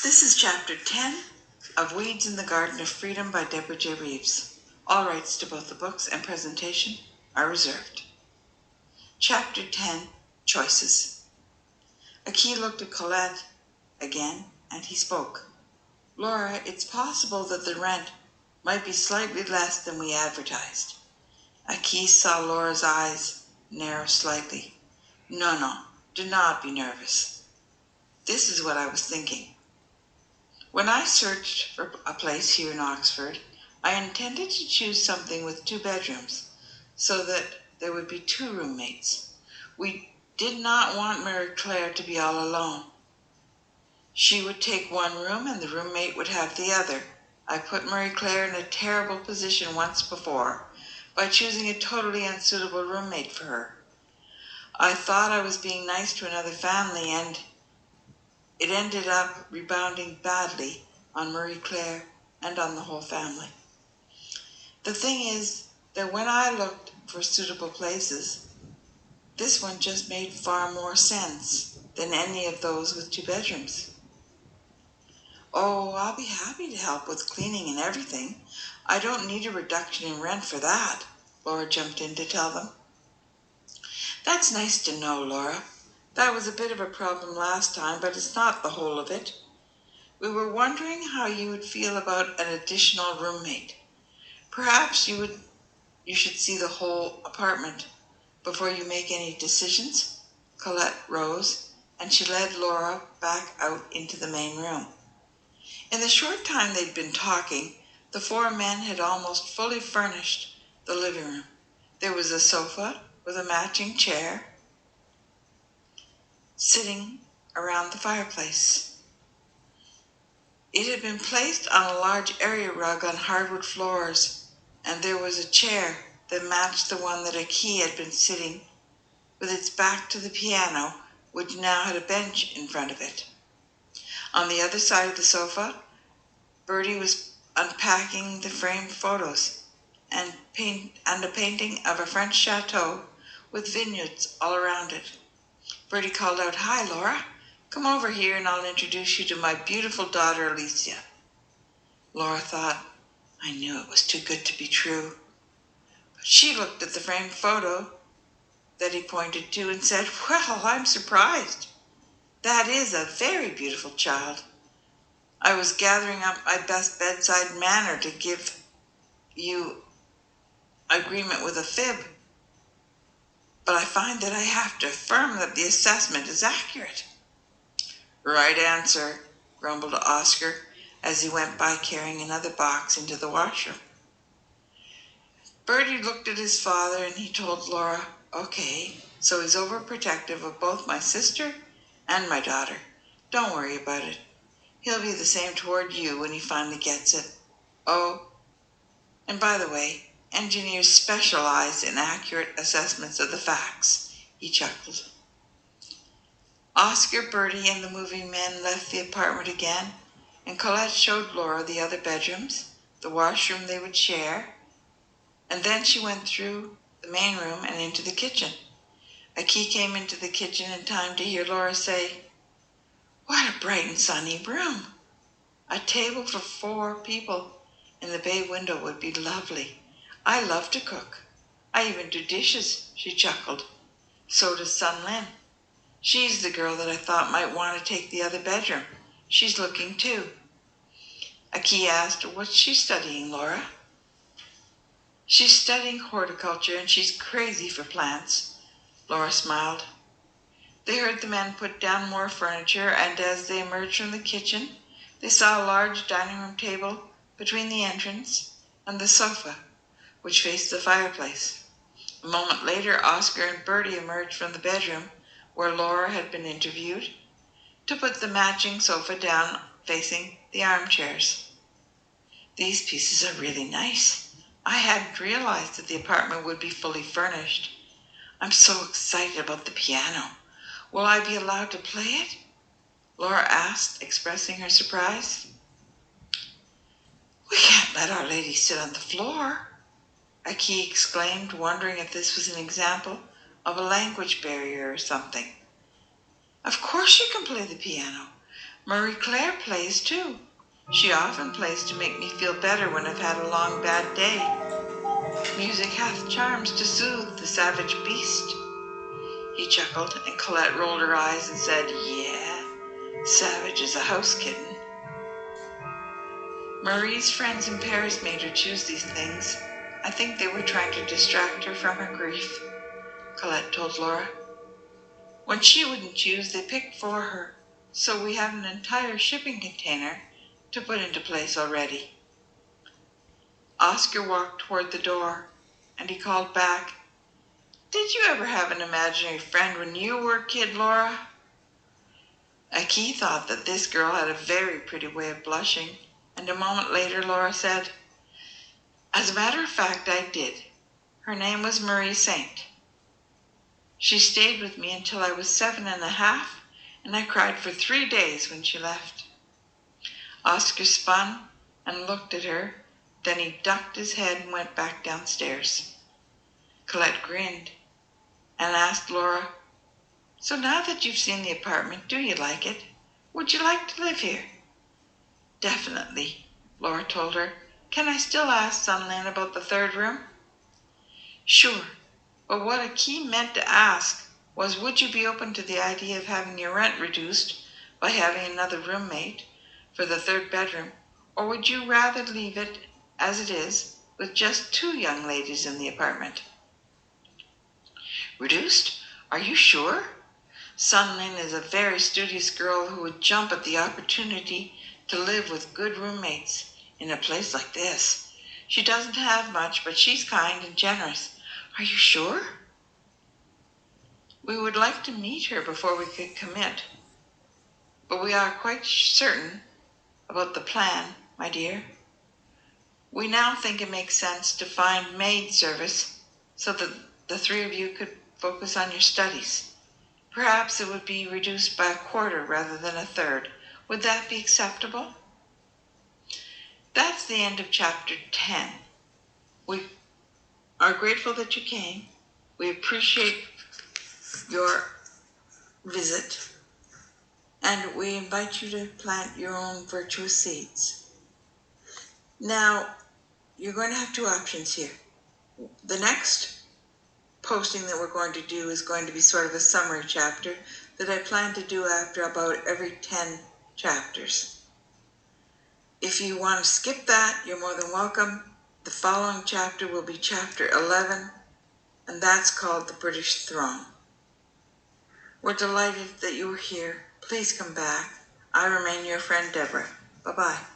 This is Chapter 10 of Weeds in the Garden of Freedom by Deborah J. Reeves. All rights to both the books and presentation are reserved. Chapter 10, Choices. Aki looked at Colette again, and he spoke. Laura, it's possible that the rent might be slightly less than we advertised. Aki saw Laura's eyes narrow slightly. No, do not be nervous. This is what I was thinking. When I searched for a place here in Oxford, I intended to choose something with 2 bedrooms, so that there would be 2 roommates. We did not want Mary Claire to be all alone. She would take one room and the roommate would have the other. I put Mary Claire in a terrible position once before by choosing a totally unsuitable roommate for her. I thought I was being nice to another family, and it ended up rebounding badly on Marie Claire and on the whole family. The thing is that when I looked for suitable places, this one just made far more sense than any of those with 2 bedrooms. Oh, I'll be happy to help with cleaning and everything. I don't need a reduction in rent for that, Laura jumped in to tell them. That's nice to know, Laura. That was a bit of a problem last time, but it's not the whole of it. We were wondering how you would feel about an additional roommate. Perhaps you should see the whole apartment before you make any decisions. Colette rose, and she led Laura back out into the main room. In the short time they'd been talking, the 4 men had almost fully furnished the living room. There was a sofa with a matching chair sitting around the fireplace. It had been placed on a large area rug on hardwood floors, and there was a chair that matched the one that Aki had been sitting with its back to the piano, which now had a bench in front of it. On the other side of the sofa, Bertie was unpacking the framed photos and a painting of a French chateau with vineyards all around it. Bertie called out, "Hi, Laura. Come over here and I'll introduce you to my beautiful daughter, Alicia." Laura thought, I knew it was too good to be true. But she looked at the framed photo that he pointed to and said, "Well, I'm surprised. That is a very beautiful child. I was gathering up my best bedside manner to give you agreement with a fib, but I find that I have to affirm that the assessment is accurate." "Right answer," grumbled Oscar as he went by carrying another box into the washroom. Bertie looked at his father and he told Laura, "Okay, so he's overprotective of both my sister and my daughter. Don't worry about it. He'll be the same toward you when he finally gets it. Oh, and by the way, engineers specialize in accurate assessments of the facts." He chuckled. Oscar, Bertie, and the moving men left the apartment again, and Colette showed Laura the other bedrooms, the washroom they would share, and then she went through the main room and into the kitchen. Aki came into the kitchen in time to hear Laura say, "What a bright and sunny room. A table for 4 people in the bay window would be lovely. I love to cook. I even do dishes," she chuckled. "So does Sun Lin. She's the girl that I thought might want to take the other bedroom. She's looking too." Aki asked, "What's she studying, Laura?" "She's studying horticulture and she's crazy for plants." Laura smiled. They heard the men put down more furniture, and as they emerged from the kitchen, they saw a large dining room table between the entrance and the sofa, which faced the fireplace. A moment later, Oscar and Bertie emerged from the bedroom where Laura had been interviewed to put the matching sofa down facing the armchairs. "These pieces are really nice. I hadn't realized that the apartment would be fully furnished. I'm so excited about the piano. Will I be allowed to play it?" Laura asked, expressing her surprise. "We can't let Our Lady sit on the floor," Aki exclaimed, wondering if this was an example of a language barrier or something. "Of course you can play the piano. Marie Claire plays too. She often plays to make me feel better when I've had a long bad day. Music hath charms to soothe the savage beast. He chuckled, and Colette rolled her eyes and said, "Yeah, Savage is a house kitten." Marie's friends in Paris made her choose these things. I think they were trying to distract her from her grief, Colette told Laura. When she wouldn't choose, they picked for her, so we have an entire shipping container to put into place already. Oscar walked toward the door, and he called back, "Did you ever have an imaginary friend when you were a kid, Laura?" Aki thought that this girl had a very pretty way of blushing, and a moment later Laura said, "As a matter of fact, I did. Her name was Marie Saint. She stayed with me until I was 7.5, and I cried for 3 days when she left." Oscar spun and looked at her, then he ducked his head and went back downstairs. Colette grinned and asked Laura, "So now that you've seen the apartment, do you like it? Would you like to live here?" "Definitely," Laura told her. "Can I still ask Sunland about the 3rd room?" "Sure. But what Aki meant to ask was, would you be open to the idea of having your rent reduced by having another roommate for the 3rd bedroom, or would you rather leave it as it is with just 2 young ladies in the apartment?" "Reduced? Are you sure? Sunlin is a very studious girl who would jump at the opportunity to live with good roommates in a place like this. She doesn't have much, but she's kind and generous. Are you sure?" "We would like to meet her before we could commit, but we are quite certain about the plan, my dear. We now think it makes sense to find maid service so that the 3 of you could focus on your studies. Perhaps it would be reduced by 1/4 rather than 1/3. Would that be acceptable?" That's the end of chapter 10. We are grateful that you came. We appreciate your visit, and we invite you to plant your own virtuous seeds. Now, you're going to have 2 options here. The next posting that we're going to do is going to be sort of a summary chapter that I plan to do after about every 10 chapters. If you want to skip that, you're more than welcome. The following chapter will be chapter 11, and that's called The British Throne. We're delighted that you were here. Please come back. I remain your friend, Deborah. Bye-bye.